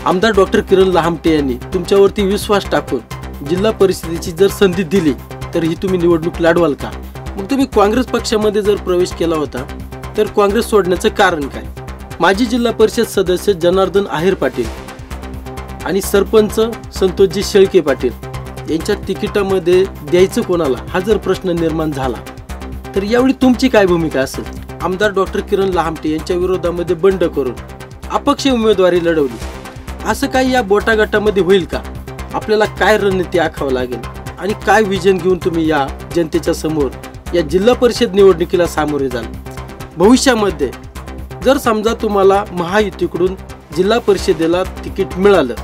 आमदार डॉक्टर किरण लहामटे यांनी तुमच्यावरती विश्वास टाकून जिल्हा परिषदेची जर संधी दिली तर ही तुम्ही निवडणूक लढवाल का? मग तुम्ही काँग्रेस पक्षामध्ये जर प्रवेश केला होता तर काँग्रेस सोडण्याचं कारण काय? माजी जिल्हा परिषद सदस्य जनार्दन आहेर पाटील आणि सरपंच संतोषजी शेळके पाटील यांच्या तिकिटामध्ये द्यायचं कोणाला हा जर प्रश्न निर्माण झाला तर यावेळी तुमची काय भूमिका असेल? आमदार डॉक्टर किरण लहामटे यांच्या विरोधामध्ये बंड करून अपक्ष उमेदवारी लढवली, असं काही या बोटा गटामध्ये होईल का? आपल्याला काय रणनीती आखावं लागेल आणि काय विजन घेऊन तुम्ही या जनतेच्या समोर या जिल्हा परिषद निवडणुकीला सामोरे जाल? भविष्यामध्ये जर समजा तुम्हाला महायुतीकडून जिल्हा परिषदेला तिकीट मिळालं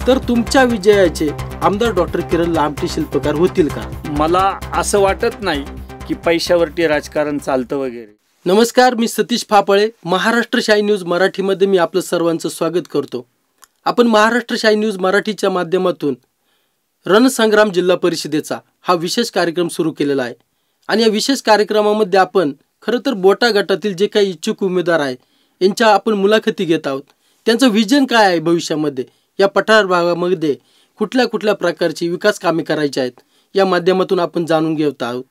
तर तुमच्या विजयाचे आमदार डॉक्टर किरण लहामटे शिल्पकार होतील का? मला असं वाटत नाही की पैशावरती राजकारण चालतं वगैरे. नमस्कार, मी सतीश फापळे. महाराष्ट्र शाही न्यूज मराठीमध्ये मी आपलं सर्वांचं स्वागत करतो. आपण महाराष्ट्र शाही न्यूज मराठीच्या माध्यमातून रणसंग्राम जिल्हा परिषदेचा हा विशेष कार्यक्रम सुरू केलेला आहे आणि या विशेष कार्यक्रमामध्ये आपण खरं तर बोटा गटातील जे काही इच्छुक उमेदवार आहेत यांच्या आपण मुलाखती घेत आहोत. त्यांचं विजन काय आहे भविष्यामध्ये, या पठार भागामध्ये कुठल्या कुठल्या प्रकारची विकास कामे करायची आहेत या माध्यमातून आपण जाणून घेत आहोत.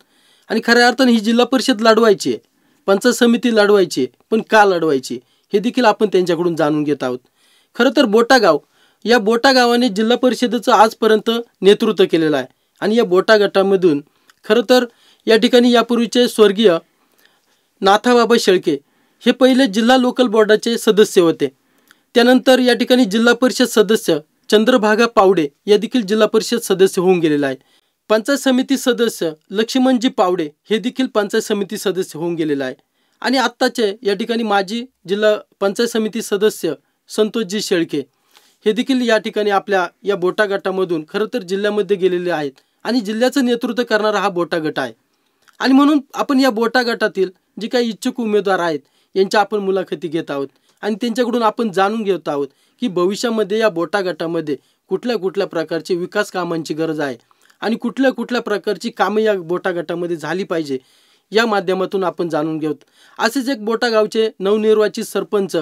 आणि खऱ्या अर्थाने ही जिल्हा परिषद लढवायची आहे, पंचायत समिती लढवायची, पण का लढवायची हे देखील आपण त्यांच्याकडून जाणून घेत आहोत. खरं तर बोटागाव, या बोटा गावाने जिल्हा परिषदेचं आजपर्यंत नेतृत्व केलेलं आहे आणि या बोटा गटामधून खरं तर या ठिकाणी यापूर्वीचे स्वर्गीय नाथाबाबा शेळके हे पहिले जिल्हा लोकल बोर्डाचे सदस्य होते. त्यानंतर या ठिकाणी जिल्हा परिषद सदस्य चंद्रभागा पावडे या देखील जिल्हा परिषद सदस्य होऊन गेलेला आहे. पंचायत समिती सदस्य लक्ष्मणजी पावडे हे देखील पंचायत समिती सदस्य होऊन गेलेला आहे. आणि आत्ताचे या ठिकाणी माजी जिल्हा पंचायत समिती सदस्य संतोषजी शेळके हे देखील या ठिकाणी आपल्या या बोटा गटामधून खरं तर जिल्ह्यामध्ये गेलेले आहेत आणि जिल्ह्याचं नेतृत्व करणारा हा बोटा गट आहे. आणि म्हणून आपण या बोटा गटातील जे काही इच्छुक उमेदवार आहेत यांच्या आपण मुलाखती घेत आहोत आणि त्यांच्याकडून आपण जाणून घेत आहोत की भविष्यामध्ये या बोटा गटामध्ये कुठल्या कुठल्या प्रकारचे विकास कामांची गरज आहे आणि कुठल्या कुठल्या प्रकारची कामे या बोटा गटामध्ये झाली पाहिजे या माध्यमातून आपण जाणून घेऊ. असेच एक बोटा गावचे नवनिर्वाचित सरपंच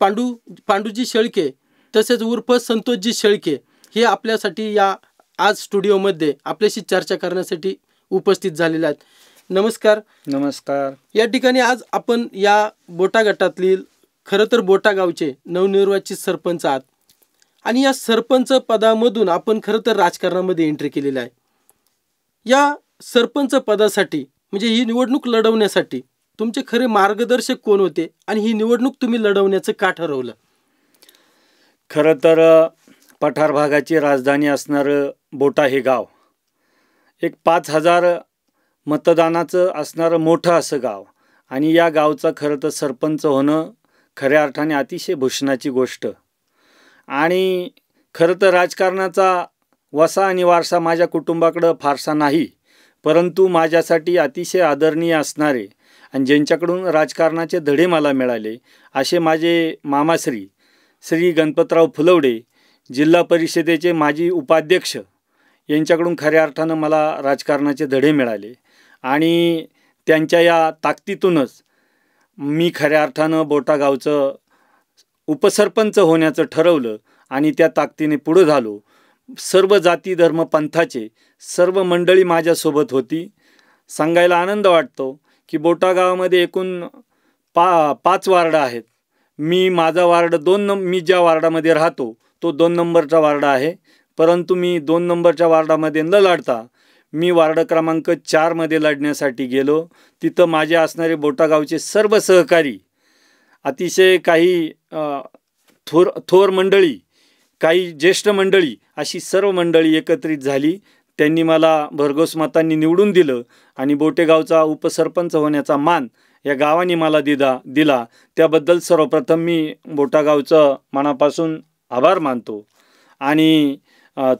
पांडूजी शेळके तसेच उर्फ संतोषजी शेळके हे आपल्यासाठी या आज स्टुडिओमध्ये आपल्याशी चर्चा करण्यासाठी उपस्थित झालेले आहेत. नमस्कार. नमस्कार. या ठिकाणी आज आपण या बोटा गटातील खरं तर बोटा गावचे नवनिर्वाचित सरपंच आहात आणि या सरपंच पदामधून आपण खरं तर राजकारणामध्ये एंट्री केलेली आहे. या सरपंच पदासाठी म्हणजे ही निवडणूक लढवण्यासाठी तुमचे खरे मार्गदर्शक कोण होते आणि ही निवडणूक तुम्ही लढवण्याचं का ठरवलं? खरं तर पठार भागाची राजधानी असणारं बोटा हे गाव एक 5,000 मतदानाचं असणारं मोठं असं गाव आणि या गावचं खरं तर सरपंच होणं खऱ्या अर्थाने अतिशय भूषणाची गोष्ट. आणि खरं तर राजकारणाचा वसा आणि वारसा माझ्या कुटुंबाकडं फारसा नाही, परंतु माझ्यासाठी अतिशय आदरणीय असणारे आणि ज्यांच्याकडून राजकारणाचे धडे मला मिळाले असे माझे मामाश्री श्री गणपतराव फुलवडे, जिल्हा परिषदेचे माजी उपाध्यक्ष, यांच्याकडून खऱ्या अर्थानं मला राजकारणाचे धडे मिळाले आणि त्यांच्या या ताकदीतूनच मी खऱ्या अर्थानं बोटा गावचं उपसरपंच होण्याचं ठरवलं आणि त्या ताकदीने पुढं झालो. सर्व जाती धर्म पंथाचे सर्व मंडळी माझ्यासोबत होती. सांगायला आनंद वाटतो की बोटा गावामध्ये एकूण 5 वार्ड आहेत. माझा वार्ड मी ज्या वार्डामध्ये राहतो तो 2 नंबरचा वार्ड आहे, परंतु मी 2 नंबरच्या वार्डामध्ये न लढता मी वार्ड क्रमांक 4 मध्ये लढण्यासाठी गेलो. तिथं माझे असणारे बोटा गावचे सर्व सहकारी, अतिशय काही थोर मंडळी, काही ज्येष्ठ मंडळी, अशी सर्व मंडळी एकत्रित झाली. त्यांनी मला भरघोस मतांनी निवडून दिलं आणि बोटेगावचा उपसरपंच होण्याचा मान या गावाने मला दिला. त्याबद्दल सर्वप्रथम मी बोटागावचं मनापासून आभार मानतो. आणि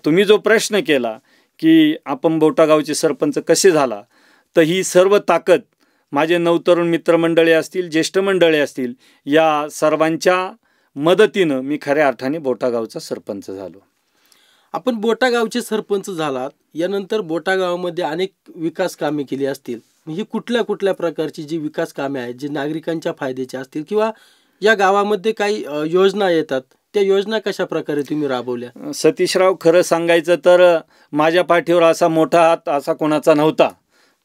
तुम्ही जो प्रश्न केला की आपण बोटागावचे सरपंच कसे झाला, तर ही सर्व ताकद माझे नवतरुण मित्रमंडळी असतील, ज्येष्ठ मंडळी असतील, या सर्वांच्या मदतीनं मी खऱ्या अर्थाने बोटागावचा सरपंच झालो. आपण बोटा गावचे सरपंच झालात, यानंतर बोटा गावामध्ये अनेक विकास कामे केली असतील. ही कुठल्या कुठल्या प्रकारची जी विकास कामे आहेत जे नागरिकांच्या फायद्याचे असतील किंवा या गावामध्ये काही योजना येतात त्या योजना कशा प्रकारे तुम्ही राबवल्या? सतीशराव, खरं सांगायचं तर माझ्या पाठीवर असा मोठा हात असा कोणाचा नव्हता,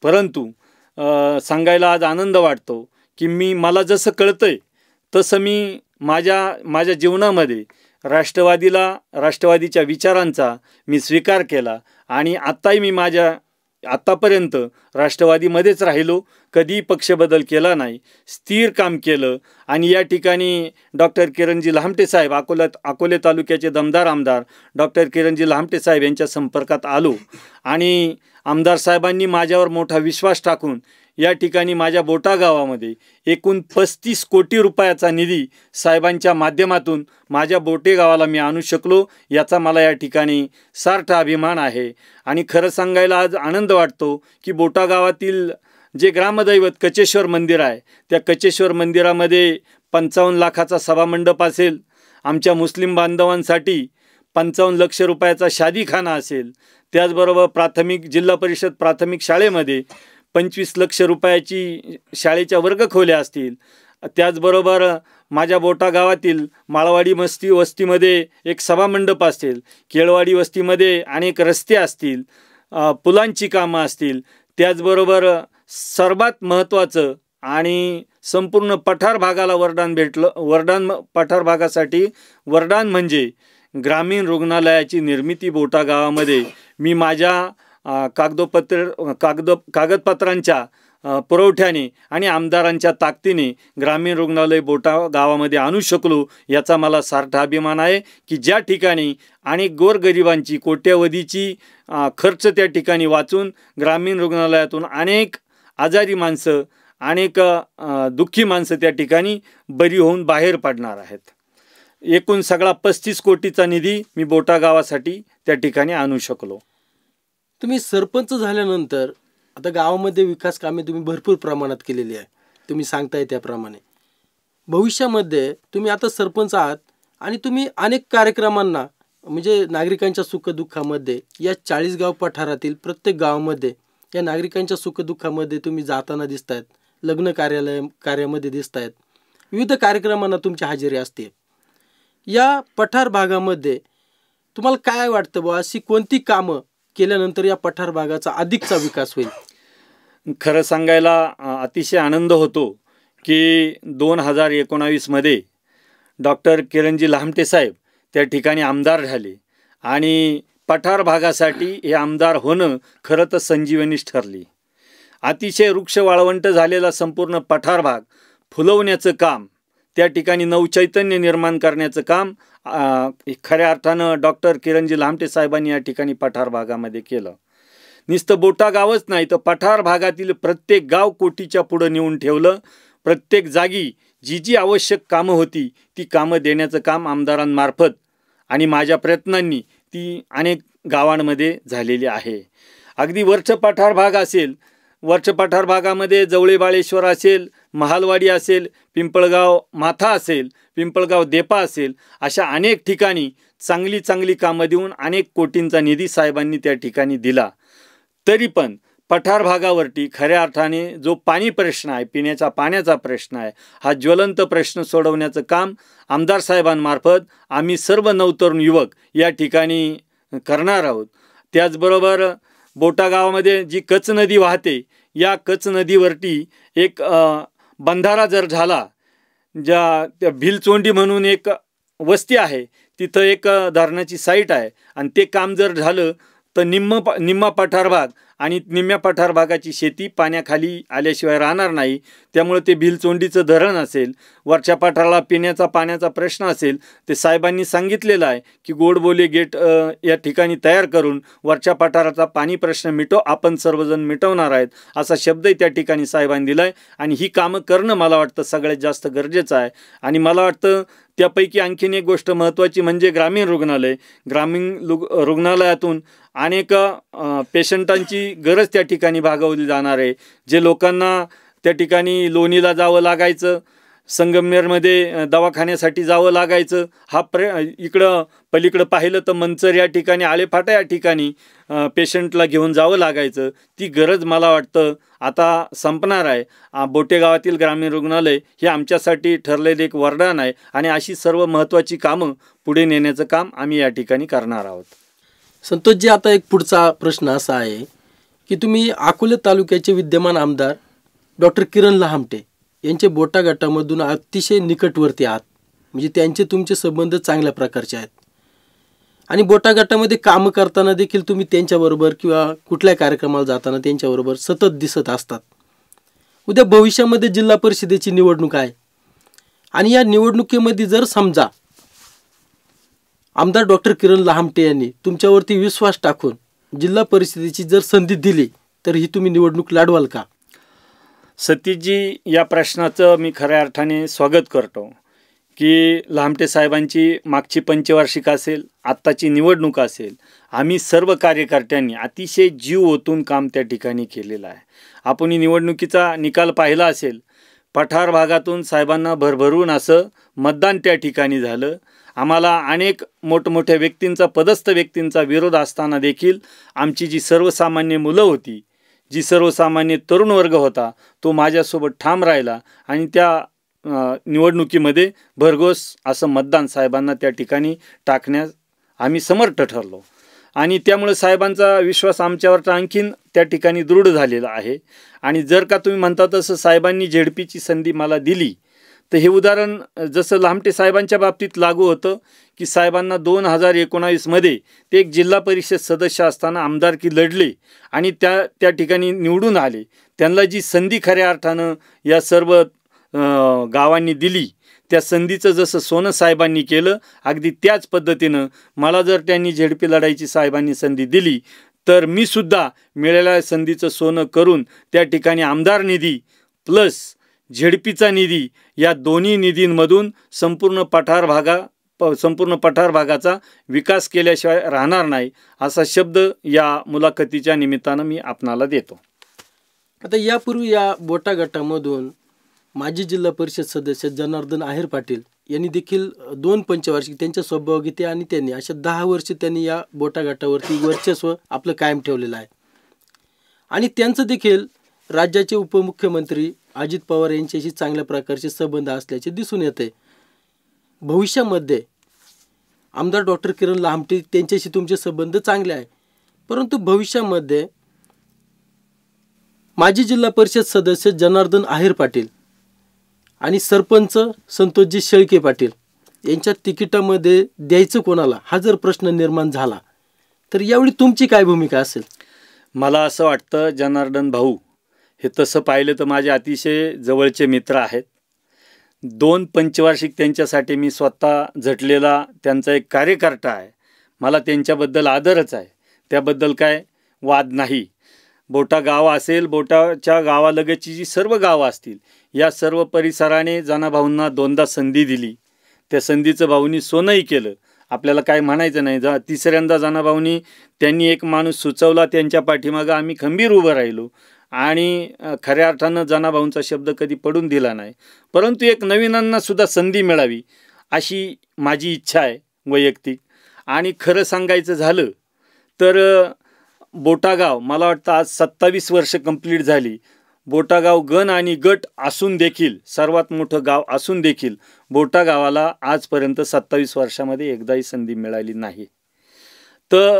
परंतु सांगायला आज आनंद वाटतो की मला जसं कळतंय तसं मी माझ्या जीवनामध्ये राष्ट्रवादीच्या विचारांचा मी स्वीकार केला आणि आत्ताही मी आत्तापर्यंत राष्ट्रवादीमध्येच राहिलो, कधी पक्षबदल केला नाही, स्थिर काम केलं. आणि या ठिकाणी डॉक्टर किरणजी लहामटे साहेब, अकोले तालुक्याचे दमदार आमदार डॉक्टर किरणजी लहामटे साहेब यांच्या संपर्कात आलो आणि आमदार साहेबांनी माझ्यावर मोठा विश्वास टाकून या ठिकाणी माझ्या बोटा गावामध्ये एकूण 35 कोटी रुपयाचा निधी साहेबांच्या माध्यमातून माझ्या बोटे गावाला मी आणू शकलो, याचा मला या ठिकाणी सार्थ अभिमान आहे. आणि खरं सांगायला आज आनंद वाटतो की बोटा गावातील जे ग्रामदैवत कचेश्वर मंदिर आहे, त्या कचेश्वर मंदिरामध्ये 55 लाखाचा सभामंडप असेल, आमच्या मुस्लिम बांधवांसाठी 55 लक्ष रुपयाचा शादीखाना असेल, त्याचबरोबर जिल्हा परिषद प्राथमिक शाळेमध्ये 25 लक्ष रुपयाची शाळेच्या वर्गखोल्या असतील, त्याचबरोबर माझ्या बोटा गावातील माळवाडी वस्तीमध्ये एक सभामंडप असेल, केळवाडी वस्तीमध्ये अनेक रस्ते असतील, पुलांची कामं असतील, त्याचबरोबर सर्वात महत्त्वाचं आणि संपूर्ण पठार भागाला पठार भागासाठी वरदान म्हणजे ग्रामीण रुग्णालयाची निर्मिती बोटा गावामध्ये मी माझ्या कागदपत्रांच्या पुरवठ्याने आणि आमदारांच्या ताकदीने ग्रामीण रुग्णालय बोटा गावामध्ये आणू शकलो, याचा मला सार्थ अभिमान आहे की ज्या ठिकाणी अनेक गोरगरिबांची कोट्यवधीची खर्च त्या ठिकाणी वाचून ग्रामीण रुग्णालयातून अनेक आजारी माणसं, अनेक दुःखी माणसं त्या ठिकाणी बरी होऊन बाहेर पडणार आहेत. एकूण सगळा 35 कोटीचा निधी मी बोटा गावासाठी त्या ठिकाणी आणू शकलो. तुम्ही सरपंच झाल्यानंतर आता गावामध्ये विकास कामे तुम्ही भरपूर प्रमाणात केलेली आहे, तुम्ही सांगताय त्याप्रमाणे. भविष्यामध्ये तुम्ही आता सरपंच आहात आणि तुम्ही अनेक कार्यक्रमांना म्हणजे नागरिकांच्या सुखदुःखामध्ये या 40 गाव पठारातील प्रत्येक गावामध्ये या नागरिकांच्या सुखदुःखामध्ये तुम्ही जाताना दिसतायत, लग्न कार्यामध्ये दिसतायत, विविध कार्यक्रमांना तुमची हजेरी असते. या पठार भागामध्ये तुम्हाला काय वाटतं बुवा, अशी कोणती कामं केल्यानंतर या पठार भागाचा अधिकचा विकास होईल? खरं सांगायला अतिशय आनंद होतो की 2019मध्ये डॉक्टर किरणजी लहामटे साहेब त्या ठिकाणी आमदार झाले आणि पठार भागासाठी हे आमदार होणं खरं तर संजीवनीच ठरली. अतिशय वृक्ष वाळवंट झालेला संपूर्ण पठार भाग फुलवण्याचं काम, त्या ठिकाणी नवचैतन्य निर्माण करण्याचं काम खऱ्या अर्थानं डॉक्टर किरणजी लहामटे साहेबांनी या ठिकाणी पठार भागामध्ये केलं. नुसतं बोटा गावच नाही तर पठार भागातील प्रत्येक गाव कोटीच्या पुढं नेऊन ठेवलं. प्रत्येक जागी जी आवश्यक कामं होती ती कामं देण्याचं काम आमदारांमार्फत आणि माझ्या प्रयत्नांनी ती अनेक गावांमध्ये झालेली आहे. अगदी वरचं पठार भाग असेल, वरच्या पठार भागामध्ये जवळेबाळेश्वर असेल, महालवाडी असेल, पिंपळगाव माथा असेल, पिंपळगाव देपा असेल, अशा अनेक ठिकाणी चांगली कामं देऊन अनेक कोटींचा निधी साहेबांनी त्या ठिकाणी दिला. तरी पण पठार भागावरती खऱ्या अर्थाने जो पाणी प्रश्न आहे, पिण्याच्या पाण्याचा प्रश्न आहे, हा ज्वलंत प्रश्न सोडवण्याचं काम आमदार साहेबांमार्फत आम्ही सर्व नवतरुण युवक या ठिकाणी करणार आहोत. त्याचबरोबर बोटा गावामध्ये जी कच नदी वाहते, या कच नदीवरती एक बंधारा जर झाला, त्या भिलचोंडी म्हणून एक वस्ती आहे, तिथं एक धरणाची साईट आहे आणि ते काम जर झालं तर निम्मा पठार भाग आणि निम्म्या पठार भागाची शेती पाण्याखाली आल्याशिवाय राहणार नाही. त्यामुळे ते भिलचोंडीचं धरण असेल, वरच्या पठाराला पिण्याचा पाण्याचा प्रश्न असेल, ते साहेबांनी सांगितलेलं आहे की गोडबोले गेट या ठिकाणी तयार करून वरच्या पठाराचा पाणी प्रश्न आपण सर्वजण मिटवणार आहेत असा शब्दही त्या ठिकाणी साहेबांनी दिला आहे. आणि ही कामं करणं मला वाटतं सगळ्यात जास्त गरजेचं आहे. आणि मला वाटतं त्यापैकी आणखीन एक गोष्ट महत्त्वाची म्हणजे ग्रामीण रुग्णालयातून अनेक पेशंटांची गरज त्या ठिकाणी भागवली जाणार आहे. जे लोकांना त्या ठिकाणी लोणीला जावं लागायचं, संगमनेरमध्ये दवाखान्यासाठी जावं लागायचं. इकडं पलीकडं पाहिलं तर मंचर या ठिकाणी, आळेफाटा या ठिकाणी पेशंटला घेऊन जावं लागायचं. ती गरज मला वाटतं आता संपणार आहे. बोटे गावातील ग्रामीण रुग्णालय हे आमच्यासाठी ठरलेले एक वरदान आहे आणि अशी सर्व महत्त्वाची कामं पुढे नेण्याचं काम आम्ही या ठिकाणी करणार आहोत. संतोषजी, आता एक पुढचा प्रश्न असा आहे की तुम्ही अकोले तालुक्याचे विद्यमान आमदार डॉक्टर किरण लहामटे यांचे बोटा गटामधून अतिशय निकटवर्ती आहात. म्हणजे त्यांचे तुमचे संबंध चांगल्या प्रकारचे आहेत आणि बोटा गटामध्ये कामं करताना देखील तुम्ही त्यांच्याबरोबर किंवा कुठल्या कार्यक्रमाला जाताना त्यांच्याबरोबर सतत दिसत असतात. उद्या भविष्यामध्ये जिल्हा परिषदेची निवडणूक आहे आणि या निवडणुकीमध्ये जर समजा आमदार डॉक्टर किरण लहामटे यांनी तुमच्यावरती विश्वास टाकून जिल्हा परिषदेची जर संधी दिली तर ही तुम्ही निवडणूक लढवाल का? सतीशजी, या प्रश्नाचं मी खऱ्या अर्थाने स्वागत करतो की लहामटे साहेबांची मागची पंचवार्षिक असेल, आत्ताची निवडणूक असेल, आम्ही सर्व कार्यकर्त्यांनी अतिशय जीव ओतून काम त्या ठिकाणी केलेलं आहे. आपण निवडणुकीचा निकाल पाहिला असेल. पठार भागातून साहेबांना भरभरून असं मतदान त्या ठिकाणी झालं. आम्हाला अनेक मोठमोठ्या व्यक्तींचा, पदस्थ व्यक्तींचा विरोध असताना देखील आमची जी सर्वसामान्य मुलं होती, जी सर्वसामान्य तरुण वर्ग होता, तो माझ्यासोबत ठाम राहिला आणि त्या निवडणुकीमध्ये भरघोस असं मतदान साहेबांना त्या ठिकाणी टाकण्यास आम्ही समर्थ ठरलो आणि त्यामुळे साहेबांचा विश्वास आमच्यावर आणखीन त्या ठिकाणी दृढ झालेला आहे. आणि जर का तुम्ही म्हणता तसं साहेबांनी झेडपीची संधी मला दिली तर हे उदाहरण जसं लहामटे साहेबांच्या बाबतीत लागू होतं की साहेबांना 2019मध्ये ते एक जिल्हा परिषद सदस्य असताना आमदारकी लढले आणि त्या ठिकाणी निवडून आले. त्यांना जी संधी खऱ्या अर्थानं या सर्व गावांनी दिली, त्या संधीचं जसं सोनं साहेबांनी केलं, अगदी त्याच पद्धतीनं मला जर त्यांनी झेडपी लढायची साहेबांनी संधी दिली तर मी सुद्धा मिळालेल्या संधीचं सोनं करून त्या ठिकाणी आमदार निधी प्लस झेडपीचा निधी या दोन्ही निधींमधून संपूर्ण पठार भागाचा विकास केल्याशिवाय राहणार नाही, असा शब्द या मुलाखतीच्या निमित्तानं मी आपणाला देतो. आता यापूर्वी या बोटा गटामधून माजी जिल्हा परिषद सदस्य जनार्दन आहेर पाटील यांनी देखील 2 पंचवार्षिक त्यांच्या स्वभावगीते आणि त्यांनी अशा 10 वर्ष त्यांनी या बोटा गटावरती वर्चस्व आपलं कायम ठेवलेलं आहे आणि त्यांचं देखील राज्याचे उपमुख्यमंत्री अजित पवार यांच्याशी चांगल्या प्रकारचे संबंध असल्याचे दिसून येते. भविष्यामध्ये आमदार डॉक्टर किरण लहामटे त्यांच्याशी तुमचे संबंध चांगले आहे, परंतु भविष्यामध्ये माजी जिल्हा परिषद सदस्य जनार्दन आहेर पाटील आणि सरपंच संतोषजी शेळके पाटील यांच्या तिकिटामध्ये द्यायचं कोणाला, हा जर प्रश्न निर्माण झाला तर यावेळी तुमची काय भूमिका असेल? मला असं वाटतं जनार्दन भाऊ हे तसं पाहिलं तर माझे अतिशय जवळचे मित्र आहेत. 2 पंचवार्षिक त्यांच्यासाठी मी स्वतः झटलेला त्यांचा एक कार्यकर्ता आहे. मला त्यांच्याबद्दल आदरच आहे, त्याबद्दल काय वाद नाही. बोटा गाव असेल, बोटाच्या गावालगतची जी सर्व गावं असतील, या सर्व परिसराने जनाभाऊंना 2दा संधी दिली. त्या संधीचं भाऊंनी सोनंही केलं. आपल्याला काय म्हणायचं नाही. तिसऱ्यांदा जनाभाऊंनी त्यांनी एक माणूस सुचवला, त्यांच्या पाठीमागं आम्ही खंबीर उभं राहिलो आणि खऱ्या अर्थानं जनाभाऊंचा शब्द कधी पडून दिला नाही. परंतु एक नवीनांना सुद्धा संधी मिळावी अशी माझी इच्छा आहे वैयक्तिक. आणि खरं सांगायचं झालं तर बोटागाव मला वाटतं आज 27 वर्ष कंप्लीट झाली. बोटागाव गण आणि गट असून देखील, सर्वात मोठं गाव असून देखील बोटा गावाला आजपर्यंत 27 वर्षामध्ये एकदाही संधी मिळाली नाही. तर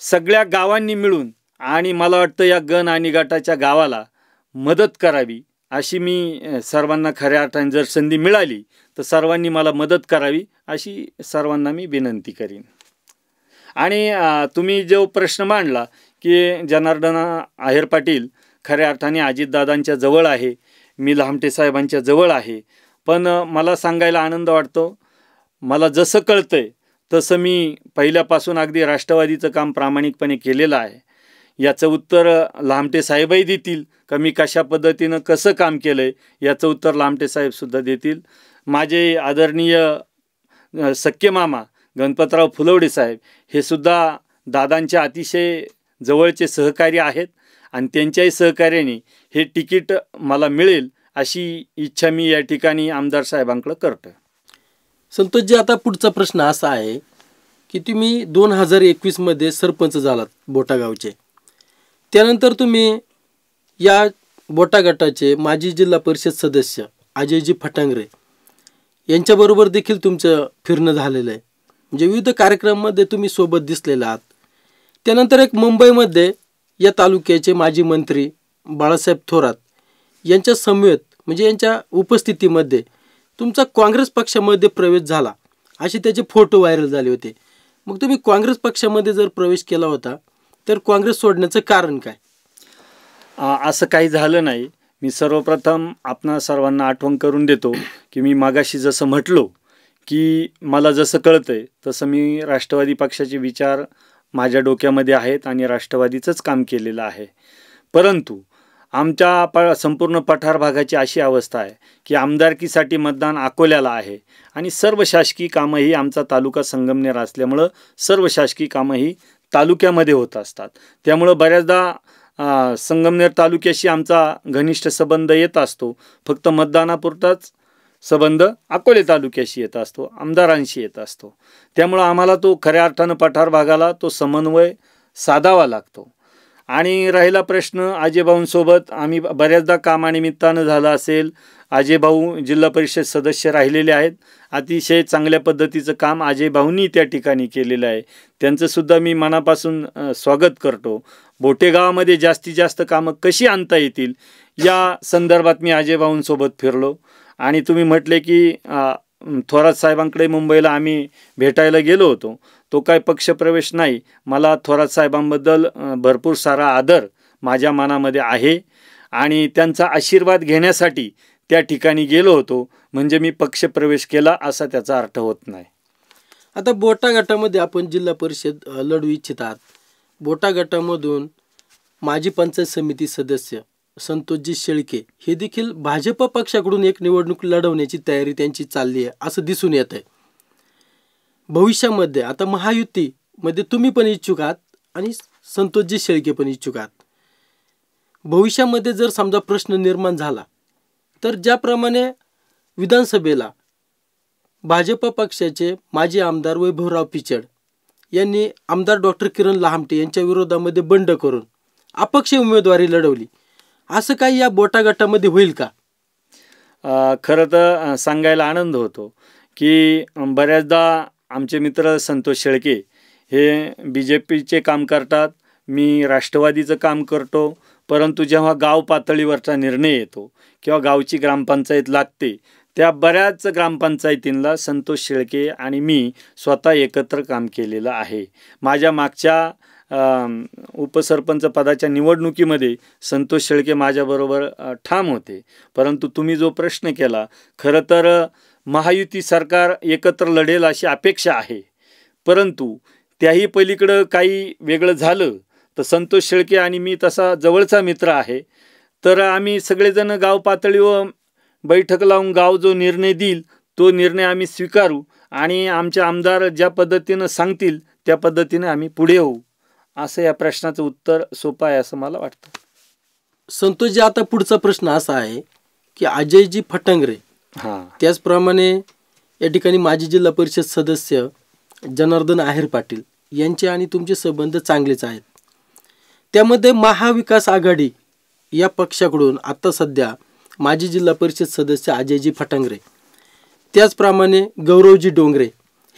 सगळ्या गावांनी मिळून आणि मला वाटतं या गण आणि गटाच्या गावाला मदत करावी अशी मी सर्वांना खऱ्या अर्थाने जर संधी मिळाली तर सर्वांनी मला मदत करावी अशी सर्वांना मी विनंती करीन. आणि तुम्ही जो प्रश्न मांडला की जनार्दन आहेर पाटील खऱ्या अर्थाने अजितदादांच्या जवळ आहे, मी लहामटे साहेबांच्या जवळ आहे, पण मला सांगायला आनंद वाटतो, मला जसं कळतंय तसं मी पहिल्यापासून अगदी राष्ट्रवादीचं काम प्रामाणिकपणे केलेलं आहे. याचं उत्तर लहामटे साहेबही देतील का मी कशा पद्धतीनं कसं काम केलं आहे, याचं उत्तर लहामटे साहेबसुद्धा देतील. माझे आदरणीय सख्खे मामा गणपतराव फुलवडे साहेब हे सुद्धा दादांच्या अतिशय जवळचे सहकारी आहेत आणि त्यांच्याही सहकार्याने हे तिकीट मला मिळेल अशी इच्छा मी या ठिकाणी आमदार साहेबांकडे करतो. संतोषजी, आता पुढचा प्रश्न असा आहे की तुम्ही 2021 सरपंच झालात बोटा गावचे. त्यानंतर तुम्ही या बोटा गटाचे माजी जिल्हा परिषद सदस्य अजयजी फटांगरे यांच्याबरोबर देखील तुमचं फिरणं झालेलं आहे. म्हणजे विविध कार्यक्रमामध्ये तुम्ही सोबत दिसलेले आहात. त्यानंतर एक मुंबईमध्ये या तालुक्याचे माजी मंत्री बाळासाहेब थोरात यांच्या समवेत म्हणजे यांच्या उपस्थितीमध्ये तुमचा काँग्रेस पक्षामध्ये प्रवेश झाला असे त्याचे फोटो व्हायरल झाले होते. मग तुम्ही काँग्रेस पक्षामध्ये जर प्रवेश केला होता तर काँग्रेस सोडण्याचं कारण काय? असं काही झालं नाही. मी सर्वप्रथम आपणा सर्वांना आठवण करून देतो की मी मागाशी जसं म्हटलो की मला जसं कळतंय तसं मी राष्ट्रवादी पक्षाचे विचार माझ्या डोक्यामध्ये आहेत आणि राष्ट्रवादीचंच काम केलेलं आहे. परंतु आमच्या संपूर्ण पठार भागाची अशी अवस्था आहे की आमदारकीसाठी मतदान अकोल्याला आहे आणि सर्व शासकीय कामं ही आमचा तालुका संगमनेर असल्यामुळं सर्व शासकीय कामं ही तालुक्यामध्ये होत असतात. त्यामुळं बऱ्याचदा संगमनेर तालुक्याशी आमचा घनिष्ठ संबंध येत असतो. फक्त मतदानापुरताच संबंध अकोले तालुक्याशी येत असतो, आमदारांशी येत असतो. त्यामुळं आम्हाला तो खऱ्या अर्थानं पठार भागाला तो समन्वय साधावा लागतो. आणि राहिला प्रश्न अजयभाऊंसोबत आम्ही बऱ्याचदा कामानिमित्तानं झालं असेल. अजयभाऊ जिल्हा परिषद सदस्य राहिलेले आहेत. अतिशय चांगल्या पद्धतीचं काम अजयभाऊंनी त्या ठिकाणी केलेलं आहे. त्यांचंसुद्धा मी मनापासून स्वागत करतो. बोटेगावामध्ये जास्तीत जास्त कामं कशी आणता येतील या संदर्भात मी अजयभाऊंसोबत फिरलो. आणि तुम्ही म्हटले की थोरात साहेबांकडे मुंबईला आम्ही भेटायला गेलो होतो. तो काय पक्षप्रवेश नाही. मला थोरात साहेबांबद्दल भरपूर सारा आदर माझ्या मनामध्ये आहे आणि त्यांचा आशीर्वाद घेण्यासाठी त्या ठिकाणी गेलो होतो. म्हणजे मी पक्षप्रवेश केला असा त्याचा अर्थ होत नाही. आता बोटा गटामध्ये आपण जिल्हा परिषद लढवू इच्छित आहात. बोटा गटामधून माजी पंचायत समिती सदस्य संतोषजी शेळके हे देखील भाजप पक्षाकडून एक निवडणूक लढवण्याची तयारी त्यांची चालली आहे असं दिसून येत आहे. भविष्यामध्ये आता महायुतीमध्ये तुम्ही पण इच्छुक आहात आणि संतोषजी शेळके पण इच्छुक आहात. भविष्यामध्ये जर समजा प्रश्न निर्माण झाला तर ज्याप्रमाणे विधानसभेला भाजप पक्षाचे माजी आमदार वैभवराव पिचड यांनी आमदार डॉक्टर किरण लहामटे यांच्या विरोधामध्ये बंड करून अपक्ष उमेदवारी लढवली, असं काही या बोटा गटामध्ये होईल का? खरं तर सांगायला आनंद होतो की बऱ्याचदा आमचे मित्र संतोष शेळके हे BJPचे काम करतात, मी राष्ट्रवादीचं काम करतो. परंतु जेव्हा गाव पातळीवरचा निर्णय येतो किंवा गावची ग्रामपंचायत लागते त्या बऱ्याच ग्रामपंचायतींना संतोष शेळके आणि मी स्वतः एकत्र काम केलेलं आहे. माझ्या मागच्या उपसरपंच पदाच्या निवडणुकीमध्ये संतोष शेळके माझ्याबरोबर ठाम होते. परंतु तुम्ही जो प्रश्न केला, खरं तर महायुती सरकार एकत्र लढेल अशी अपेक्षा आहे. परंतु त्याही पलीकडं काही वेगळं झालं तर संतोष शेळके आणि मी तसा जवळचा मित्र आहे. तर आम्ही सगळेजण गाव पातळीवर बैठक लावून गाव जो निर्णय देईल तो निर्णय आम्ही स्वीकारू आणि आमचे आमदार ज्या पद्धतीनं सांगतील त्या पद्धतीने आम्ही पुढे होऊ. असं या प्रश्नाचं उत्तर सोपं आहे असं मला वाटतं. संतोषजी, आता पुढचा प्रश्न असा आहे की अजयजी फटांगरे त्याचप्रमाणे या ठिकाणी माजी जिल्हा परिषद सदस्य जनार्दन आहेर पाटील यांचे आणि तुमचे संबंध चांगलेच आहेत. त्यामध्ये महाविकास आघाडी या पक्षाकडून आता सध्या माजी जिल्हा परिषद सदस्य अजयजी फटांगरे त्याचप्रमाणे गौरवजी डोंगरे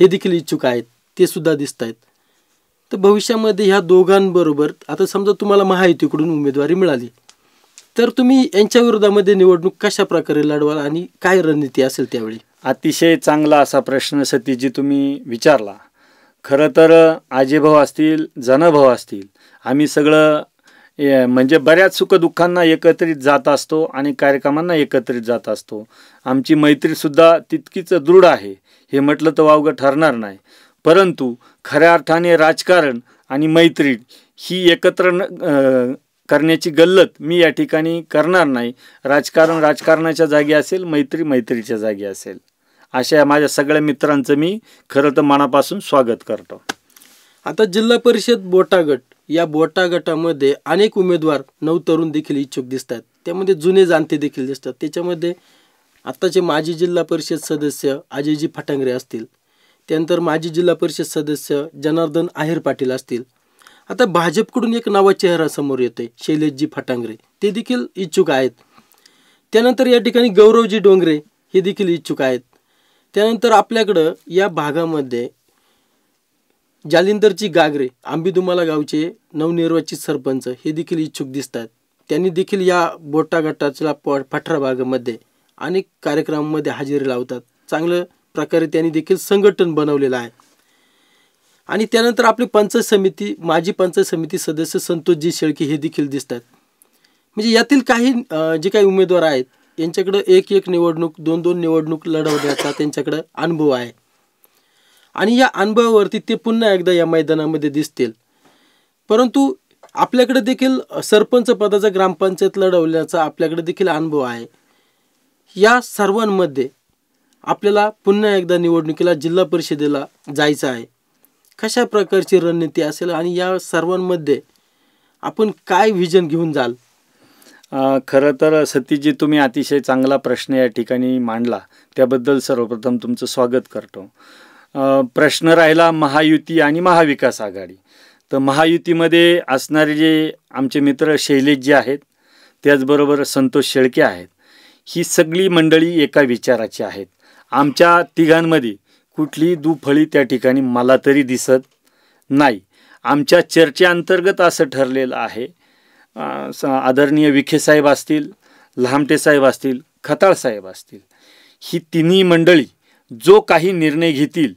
हे देखील इच्छुक आहेत, ते सुद्धा दिसत आहेत. तर भविष्यामध्ये ह्या दोघांबरोबर आता समजा तुम्हाला महायुतीकडून उमेदवारी मिळाली तर तुम्ही यांच्या विरोधामध्ये निवडणूक कशा प्रकारे लढवाल आणि काय रणनीती असेल त्यावेळी? अतिशय चांगला असा प्रश्न सतीशजी तुम्ही विचारला. खरं तर आजेभाऊ असतील, जनाभाऊ असतील, आम्ही सगळं म्हणजे बऱ्याच सुखदुःखांना एकत्रित जात असतो आणि कार्यक्रमांना एकत्रित जात असतो. आमची मैत्रीसुद्धा तितकीच दृढ आहे, हे म्हटलं तर वावगं ठरणार नाही. परंतु खऱ्या अर्थाने राजकारण आणि मैत्री ही एकत्र करण्याची गल्लत मी या ठिकाणी करणार नाही. राजकारण राजकारणाच्या जागी असेल, मैत्री मैत्रीच्या जागी असेल. अशा माझ्या सगळ्या मित्रांचं मी खरं तर मनापासून स्वागत करतो. आता जिल्हा परिषद बोटा गट या बोटा गटामध्ये अनेक उमेदवार नवतरुण देखील इच्छुक दिसत आहेत. त्यामध्ये जुने जाणते देखील दिसतात. त्याच्यामध्ये आत्ताचे माजी जिल्हा परिषद सदस्य अजयजी फटांगरे असतील, त्यानंतर माजी जिल्हा परिषद सदस्य जनार्दन आहेर पाटील असतील. आता भाजपकडून एक नवा चेहरा समोर येतोय, शैलेशजी फटांगरे, ते देखील इच्छुक आहेत. त्यानंतर या ठिकाणी गौरवजी डोंगरे हे देखील इच्छुक आहेत. त्यानंतर आपल्याकडं या भागामध्ये जालिंदरजी गागरे, आंबीदुमाला गावचे नवनिर्वाचित सरपंच, हे देखील इच्छुक दिसतात. त्यांनी देखील या बोटा गटाच्या पठार भागामध्ये अनेक कार्यक्रमांमध्ये हजेरी लावतात. चांगल्या प्रकारे त्यांनी देखील संघटन बनवलेलं आहे. आणि त्यानंतर आपली पंचायत समिती, माजी पंचायत समिती सदस्य संतोषजी शेळके हे देखील दिसतात. म्हणजे यातील काही जे काही उमेदवार आहेत यांच्याकडं एक निवडणूक, दोन निवडणूक लढवण्याचा त्यांच्याकडं अनुभव आहे. आणि या अनुभवावरती ते पुन्हा एकदा या मैदानामध्ये दिसतील. परंतु आपल्याकडे देखील सरपंच पदाचा ग्रामपंचायत लढवण्याचा आपल्याकडे देखील अनुभव आहे. या सर्वांमध्ये आपल्याला पुन्हा एकदा निवडणुकीला, जिल्हा परिषदेला जायचं आहे. कशा प्रकारची रणनीती असेल आणि या सर्वांमध्ये आपण काय व्हिजन घेऊन जाल? खरं तर सतीशजी, तुम्ही अतिशय चांगला प्रश्न या ठिकाणी मांडला, त्याबद्दल सर्वप्रथम तुमचं स्वागत करतो. प्रश्न राहिला महायुती आणि महाविकास आघाडी. तर महायुतीमध्ये असणारे जे आमचे मित्र शैलेशजी आहेत, त्याचबरोबर संतोष शेळके आहेत, ही सगळी मंडळी एका विचाराची आहेत. आमच्या तिघांमध्ये कुठलीही दुफळी त्या ठिकाणी मला तरी दिसत नाही. आमच्या चर्चेअंतर्गत असं ठरलेलं आहे, आदरणीय विखे साहेब असतील, लहामटे साहेब असतील, खताळ साहेब असतील, ही तिन्ही मंडळी जो काही निर्णय घेतील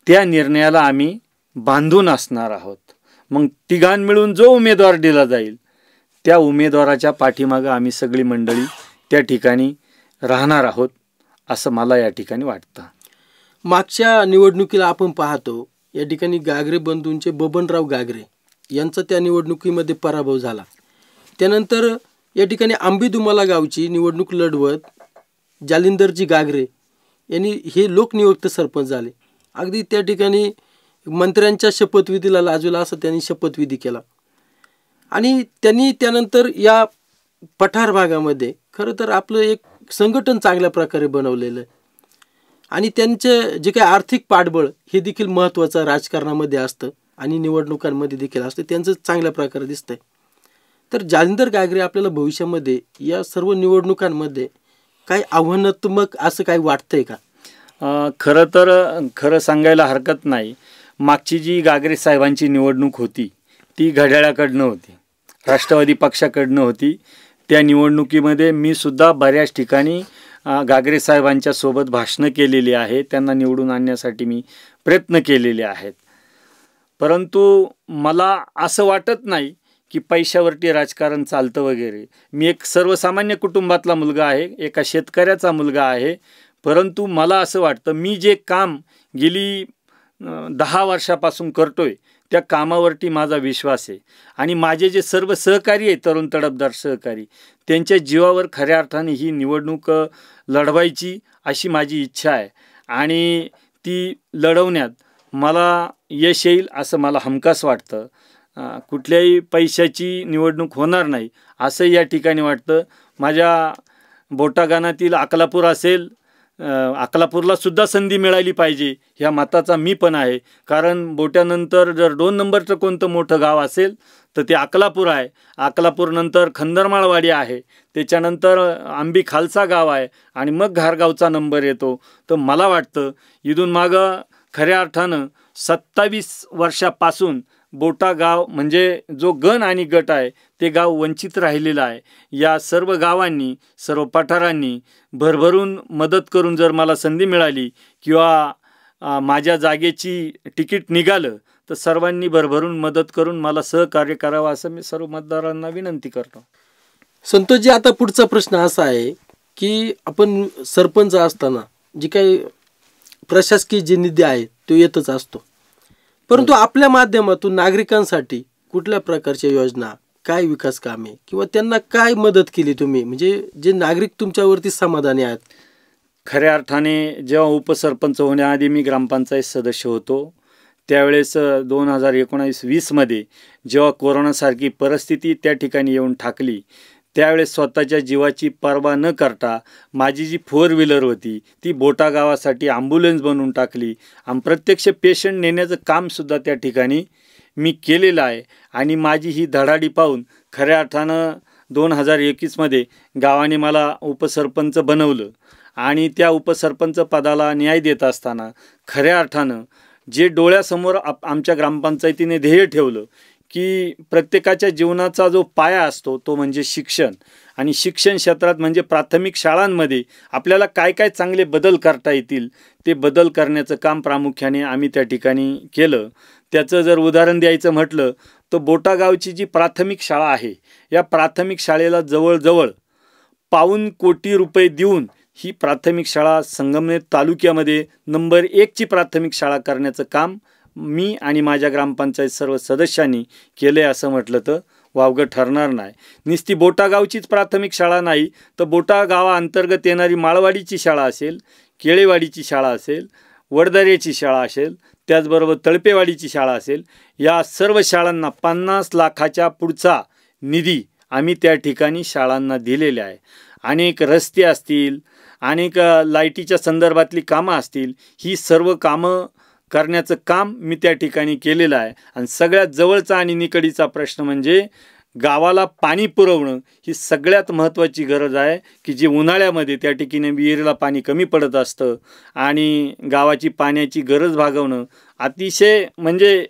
त्या निर्णयाला आम्ही बांधून असणार आहोत. मग तिघां मिळून जो उमेदवार दिला जाईल त्या उमेदवाराच्या पाठीमागं आम्ही सगळी मंडळी त्या ठिकाणी राहणार आहोत, असं मला या ठिकाणी वाटतं. मागच्या निवडणुकीला आपण पाहतो या ठिकाणी गागरे बंधूंचे बबनराव गागरे यांचा त्या निवडणुकीमध्ये पराभव झाला. त्यानंतर या ठिकाणी आंबीदुमाला गावची निवडणूक लढवत जालिंदरजी गागरे यांनी हे लोकनियुक्त सरपंच झाले. अगदी त्या ठिकाणी मंत्र्यांच्या शपथविधीला लाजवला असं त्यांनी शपथविधी केला. आणि त्यांनी त्यानंतर या पठार भागामध्ये खरं तर आपलं एक संघटन चांगल्या प्रकारे बनवलेलं आहे. आणि त्यांचे जे काही आर्थिक पाठबळ हे देखील महत्त्वाचं राजकारणामध्ये असतं आणि निवडणुकांमध्ये देखील असतं, त्यांचं चांगल्या प्रकारे दिसतंय. तर जालिंदर गागरे आपल्याला भविष्यामध्ये या सर्व निवडणुकांमध्ये काही आव्हानात्मक असं काही वाटतंय का? खरं सांगायला हरकत नाही. मागची जी गागरे साहेबांची निवडणूक होती ती घड्याळाकडनं होती, राष्ट्रवादी पक्षाकडनं होती. त्या निवडणुकीमध्ये मी सुद्धा बऱ्याच ठिकाणी गागरे साहेबांच्या सोबत भाषणं केलेली आहे, त्यांना निवडून आणण्यासाठी मी प्रयत्न केलेले आहेत. परंतु मला असं वाटत नाही की पैशावरती राजकारण चालतं वगैरे. मी एक सर्वसामान्य कुटुंबातला मुलगा आहे, एका शेतकऱ्याचा मुलगा आहे. परंतु मला असं वाटतं मी जे काम गेली 10 वर्षापासून करतोय त्या कामावरती माझा विश्वास आहे. आणि माझे जे सर्व सहकारी आहेत, तरुण तडफदार सहकारी, त्यांच्या जीवावर खऱ्या अर्थाने ही निवडणूक लढवायची अशी माझी इच्छा आहे. आणि ती लढवण्यात मला यश येईल असं मला हमखास वाटतं. कुठल्याही पैशाची निवडणूक होणार नाही असं या ठिकाणी वाटतं. माझ्या बोटागानातील अकलापूर असेल, अकलापूरला सुद्धा संधी मिळाली पाहिजे ह्या मताचा मी पण आहे. कारण बोट्यानंतर जर 2 नंबरचं कोणतं मोठं गाव असेल तर ते अकलापूर आहे. अकलापूरनंतर खंदरमाळवाडी आहे, त्याच्यानंतर आंबी खालसा गाव आहे आणि मग घारगावचा नंबर येतो. तर मला वाटतं इथून मागं खऱ्या अर्थानं 27 वर्षापासून बोटा गाव म्हणजे जो गण आणि गट आहे ते गाव वंचित राहिलेलं आहे. या सर्व गावांनी, सर्व पठारांनी भरभरून मदत करून जर मला संधी मिळाली किंवा माझ्या जागेची तिकीट निघालं तर सर्वांनी भरभरून मदत करून मला सहकार्य करावं असं मी सर्व मतदारांना विनंती करतो. संतोषजी, आता पुढचा प्रश्न असा आहे की आपण सरपंच असताना जी काही प्रशासकीय जे निधी आहे तो येतच असतो, परंतु आपल्या माध्यमातून नागरिकांसाठी कुठल्या प्रकारच्या योजना, काय विकास कामे किंवा त्यांना काय मदत केली तुम्ही, म्हणजे जे नागरिक तुमच्यावरती समाधानी आहेत? खऱ्या अर्थाने जेव्हा उपसरपंच होण्याआधी मी ग्रामपंचायत सदस्य होतो त्यावेळेस 2019-20 मध्ये जेव्हा कोरोनासारखी परिस्थिती त्या ठिकाणी येऊन ठाकली त्यावेळेस स्वतःच्या जीवाची पर्वा न करता माझी जी 4 व्हीलर होती ती बोटा गावासाठी ॲम्ब्युलन्स बनवून टाकली आणि प्रत्यक्ष पेशंट नेण्याचं कामसुद्धा त्या ठिकाणी मी केलेलं आहे. आणि माझी ही धडाडी पाहून खऱ्या अर्थानं 2021मध्ये गावाने मला उपसरपंच बनवलं आणि त्या उपसरपंच पदाला न्याय देत असताना खऱ्या अर्थानं जे डोळ्यासमोर आमच्या ग्रामपंचायतीने ध्येय ठेवलं की प्रत्येकाच्या जीवनाचा जो पाया असतो तो म्हणजे शिक्षण, आणि शिक्षण क्षेत्रात म्हणजे प्राथमिक शाळांमध्ये आपल्याला काय काय चांगले बदल करता येतील ते बदल करण्याचं काम प्रामुख्याने आम्ही त्या ठिकाणी केलं. त्याचं जर उदाहरण द्यायचं म्हटलं तर बोटा गावची जी प्राथमिक शाळा आहे या प्राथमिक शाळेला जवळजवळ ₹5 कोटी देऊन ही प्राथमिक शाळा संगमनेर तालुक्यामध्ये नंबर 1ची प्राथमिक शाळा करण्याचं काम मी आणि माझ्या ग्रामपंचायत सर्व सदस्यांनी केले असं म्हटलं तर वावगं ठरणार नाही. नुसती बोटा गावचीच प्राथमिक शाळा नाही तर बोटा गावाअंतर्गत येणारी माळवाडीची शाळा असेल, केळेवाडीची शाळा असेल, वडदऱ्याची शाळा असेल, त्याचबरोबर तळपेवाडीची शाळा असेल, या सर्व शाळांना 50 लाखाच्या पुढचा निधी आम्ही त्या ठिकाणी शाळांना दिलेले आहे. अनेक रस्ते असतील, अनेक लाईटीच्या संदर्भातली कामं असतील, ही सर्व कामं करण्याचं काम मी त्या ठिकाणी केलेलं आहे. आणि सगळ्यात जवळचा आणि निकडीचा प्रश्न म्हणजे गावाला पाणी पुरवणं ही सगळ्यात महत्त्वाची गरज आहे की जी उन्हाळ्यामध्ये त्या ठिकाणी विहिरीला पाणी कमी पडत असतं आणि गावाची पाण्याची गरज भागवणं अतिशय म्हणजे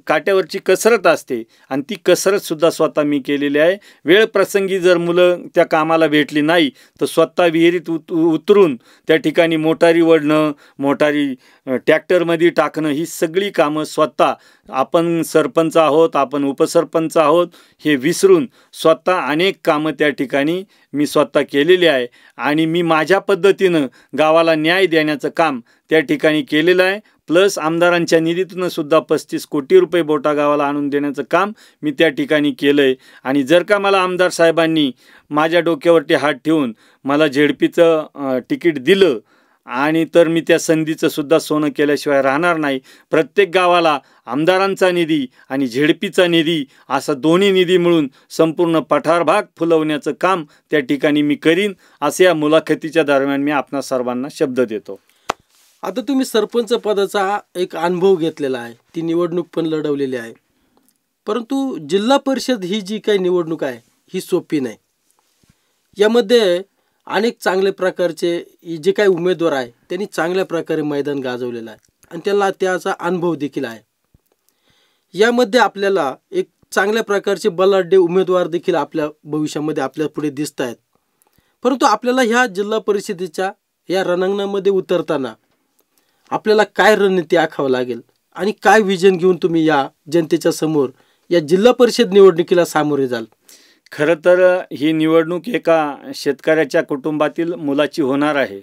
काट्यावरची कसरत असते आणि ती कसरतसुद्धा स्वतः मी केलेली आहे. वेळ प्रसंगी जर मुलं त्या कामाला भेटली नाही तर स्वतः विहिरीत उतरून त्या ठिकाणी मोटारी ओढणं, मोटारी ट्रॅक्टरमध्ये टाकणं, ही सगळी कामं स्वतः, आपण सरपंच आहोत, आपण उपसरपंच आहोत हे विसरून स्वतः अनेक कामं त्या ठिकाणी मी स्वतः केलेली आहे. आणि मी माझ्या पद्धतीनं गावाला न्याय देण्याचं काम त्या ठिकाणी केलेलं आहे. प्लस आमदारांच्या निधीतून सुद्धा 35 कोटी बोटा गावाला आणून देण्याचं काम मी त्या ठिकाणी केलं आहे. आणि जर का मला आमदार साहेबांनी माझ्या डोक्यावरती हात ठेवून मला झेडपीचं तिकीट दिलं आणि तर मी त्या संधीचं सुद्धा सोनं केल्याशिवाय राहणार नाही. प्रत्येक गावाला आमदारांचा निधी आणि झेडपीचा निधी असा दोन्ही निधी मिळून संपूर्ण पठार भाग फुलवण्याचं काम त्या ठिकाणी मी करीन असं या मुलाखतीच्या दरम्यान मी आपणा सर्वांना शब्द देतो. आता तुम्ही सरपंच पदाचा एक अनुभव घेतलेला आहे, ती निवडणूक पण लढवलेली आहे, परंतु जिल्हा परिषद ही जी काही निवडणूक आहे ही सोपी नाही. यामध्ये अनेक चांगल्या प्रकारचे जे काही उमेदवार आहे त्यांनी चांगल्या प्रकारे मैदान गाजवलेलं आहे आणि त्यांना त्याचा अनुभव देखील आहे. यामध्ये आपल्याला एक चांगल्या प्रकारचे बलाढ्य उमेदवार देखील आपल्या भविष्यामध्ये आपल्या पुढे दिसत आहेत. परंतु आपल्याला ह्या जिल्हा परिषदेच्या या रणांगणामध्ये उतरताना आपल्याला काय रणनीती आखावं लागेल आणि काय विजन घेऊन तुम्ही या जनतेच्या समोर या जिल्हा परिषद निवडणुकीला सामोरे जाल? खरं तर ही निवडणूक एका शेतकऱ्याच्या कुटुंबातील मुलाची होणार आहे,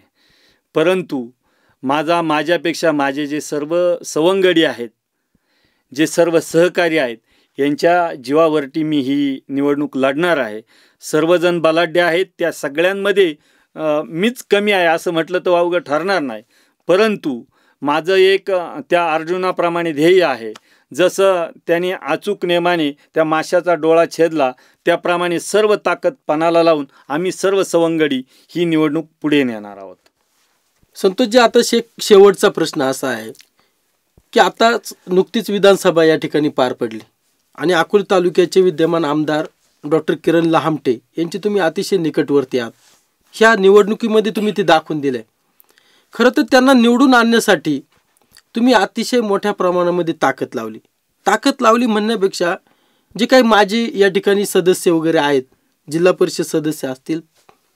परंतु माझ्यापेक्षा माझे जे सर्व सवंगडी आहेत, जे सर्व सहकारी आहेत, यांच्या जीवावरती मी ही निवडणूक लढणार आहे. सर्वजण बलाढ्य आहेत, त्या सगळ्यांमध्ये मीच कमी आहे असं म्हटलं तर वावगं ठरणार नाही. परंतु माझं एक त्या अर्जुनाप्रमाणे ध्येय आहे. जसं त्याने अचूक नेमाने त्या माशाचा डोळा छेदला त्याप्रमाणे सर्व ताकद पणाला लावून आम्ही सर्व सवंगडी ही निवडणूक पुढे नेणार आहोत. संतोषजी, आता शेवटचा प्रश्न असा आहे की आताच नुकतीच विधानसभा या ठिकाणी पार पडली आणि अकोले तालुक्याचे विद्यमान आमदार डॉक्टर किरण लहामटे यांची तुम्ही अतिशय निकटवर्ती आहात. ह्या निवडणुकीमध्ये तुम्ही ते दाखवून दिले. खरं तर त्यांना निवडून आणण्यासाठी तुम्ही अतिशय मोठ्या प्रमाणामध्ये ताकद लावली म्हणण्यापेक्षा जे काही माजी या ठिकाणी सदस्य वगैरे आहेत, जिल्हा परिषद सदस्य असतील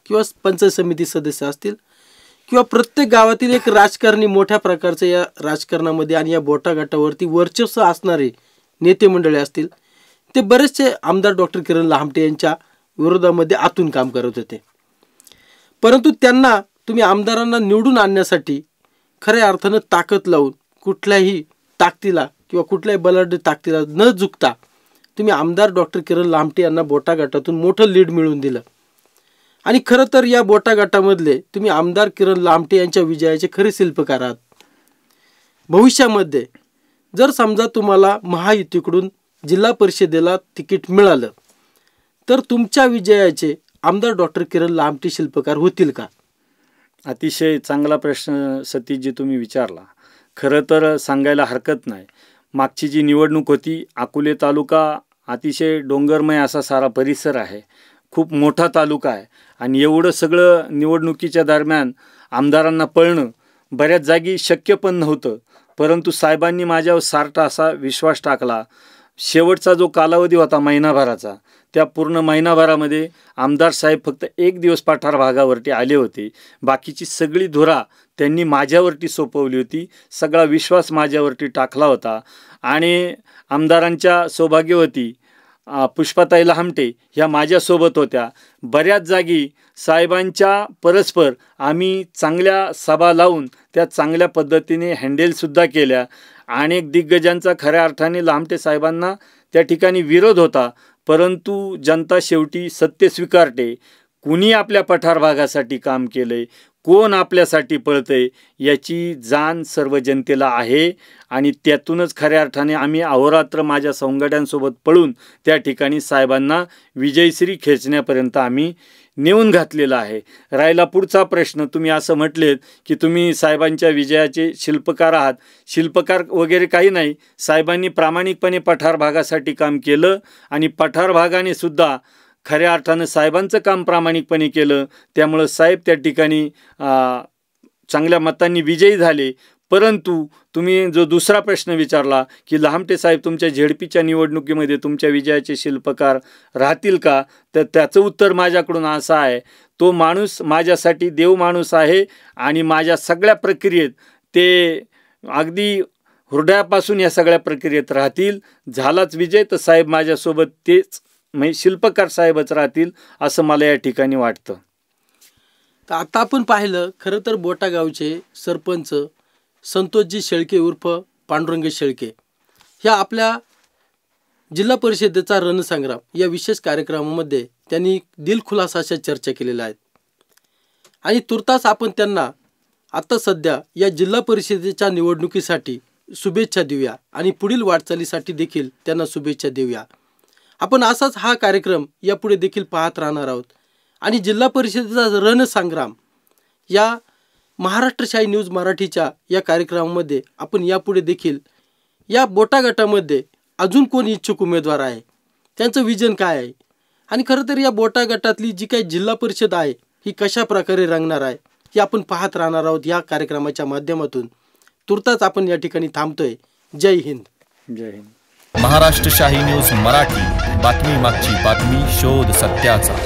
किंवा पंचायत समिती सदस्य असतील किंवा प्रत्येक गावातील एक राजकारणी मोठ्या प्रकारचं या राजकारणामध्ये आणि या बोटाघाटावरती वर्चस्व असणारे नेते मंडळी असतील, ते बरेचसे आमदार डॉक्टर किरण लहामटे यांच्या विरोधामध्ये आतून काम करत होते. परंतु त्यांना तुम्ही आमदारांना निवडून आणण्यासाठी खऱ्या अर्थानं ताकद लावून कुठल्याही ताकदीला किंवा कुठल्याही बलाढ्य ताकदीला न झुकता तुम्ही आमदार डॉक्टर किरण लहामटे यांना बोटाघाटातून मोठं लीड मिळवून दिलं. आणि खरं तर या बोटाघाटामधले तुम्ही आमदार किरण लहामटे यांच्या विजयाचे खरे शिल्पकार आहात. भविष्यामध्ये जर समजा तुम्हाला महायुतीकडून जिल्हा परिषदेला तिकीट मिळालं तर तुमच्या विजयाचे आमदार डॉक्टर किरण लहामटे शिल्पकार होतील का? अतिशय चांगला प्रश्न सतीशजी तुम्ही विचारला. खरं तर सांगायला हरकत नाही, मागची जी निवडणूक होती, अकोले तालुका अतिशय डोंगरमय असा सारा परिसर आहे, खूप मोठा तालुका आहे आणि एवढं सगळं निवडणुकीच्या दरम्यान आमदारांना पळणं बऱ्याच जागी शक्य पण नव्हतं. परंतु साहेबांनी माझ्यावर सार्थ असा विश्वास टाकला. शेवटचा जो कालावधी होता महिनाभराचा, त्या पूर्ण महिनाभरामध्ये आमदार साहेब फक्त एक दिवस पठार भागावरती आले होते. बाकीची सगळी धुरा त्यांनी माझ्यावरती सोपवली होती, सगळा विश्वास माझ्यावरती टाकला होता. आणि आमदारांच्या सौभाग्यवती पुष्पाताई लहामटे ह्या माझ्यासोबत होत्या. बऱ्याच जागी साहेबांच्या परस्पर आम्ही चांगल्या सभा लावून त्या चांगल्या पद्धतीने हँडलसुद्धा केल्या. अनेक दिग्गजांचा खऱ्या अर्थाने लहामटे साहेबांना त्या ठिकाणी विरोध होता, परंतु जनता शेवटी सत्य स्वीकारते. कुणी आपल्या पठार भागासाठी काम केलंय, कोण आपल्यासाठी पळतंय याची जाण सर्व जनतेला आहे आणि त्यातूनच खऱ्या अर्थाने आम्ही अहोरात्र माझ्या सौंगड्यांसोबत पळून त्या ठिकाणी साहेबांना विजयश्री खेचण्यापर्यंत आम्ही नेऊन घातलेला आहे. राहिला पुढचा प्रश्न, तुम्ही असं म्हटलेत की तुम्ही साहेबांच्या विजयाचे शिल्पकार आहात. शिल्पकार वगैरे काही नाही, साहेबांनी प्रामाणिकपणे पठार भागासाठी काम केलं आणि पठार भागाने सुद्धा खऱ्या अर्थानं साहेबांचं काम प्रामाणिकपणे केलं. त्यामुळं साहेब त्या ठिकाणी चांगल्या मतांनी विजयी झाले. परंतु तुम्ही जो दुसरा प्रश्न विचारला की लहामटे साहेब तुमच्या झेडपीच्या निवडणुकीमध्ये तुमच्या विजयाचे शिल्पकार राहतील का, तर त्याचं उत्तर माझ्याकडून असं आहे, तो माणूस माझ्यासाठी देव माणूस आहे आणि माझ्या सगळ्या प्रक्रियेत ते अगदी हृदयापासून या सगळ्या प्रक्रियेत राहतील. झालाच विजय तर साहेब माझ्यासोबत तेच म्हणजे शिल्पकार साहेबच राहतील असं मला या ठिकाणी वाटतं. तर आता आपण पाहिलं, खरं तर बोटा गावचे सरपंच संतोषजी शेळके उर्फ पांडुरंग शेळके ह्या आपल्या जिल्हा परिषदेचा रणसंग्राम या विशेष कार्यक्रमामध्ये त्यांनी दिलखुलास अशा चर्चा केलेल्या आहेत आणि तुर्तास आपण त्यांना आता सध्या या जिल्हा परिषदेच्या निवडणुकीसाठी शुभेच्छा देऊया आणि पुढील वाटचालीसाठी देखील त्यांना शुभेच्छा देऊया. आपण असाच हा कार्यक्रम यापुढे देखील पाहत राहणार आहोत आणि जिल्हा परिषदेचा रणसंग्राम या महाराष्ट्र शाही न्यूज मराठीच्या या कार्यक्रमामध्ये आपण यापुढे देखील या बोटा गटामध्ये अजून कोण इच्छुक उमेदवार आहे, त्यांचं विजन काय आहे आणि खरं तर या बोटा गटातली जी काही जिल्हा परिषद आहे ही कशा प्रकारे रंगणार आहे हे आपण पाहत राहणार आहोत या कार्यक्रमाच्या माध्यमातून. तुर्ताच आपण या ठिकाणी थांबतोय. जय हिंद. जय हिंद. महाराष्ट्र शाही न्यूज मराठी, बातमी मागची बातमी, शोध सत्याचा.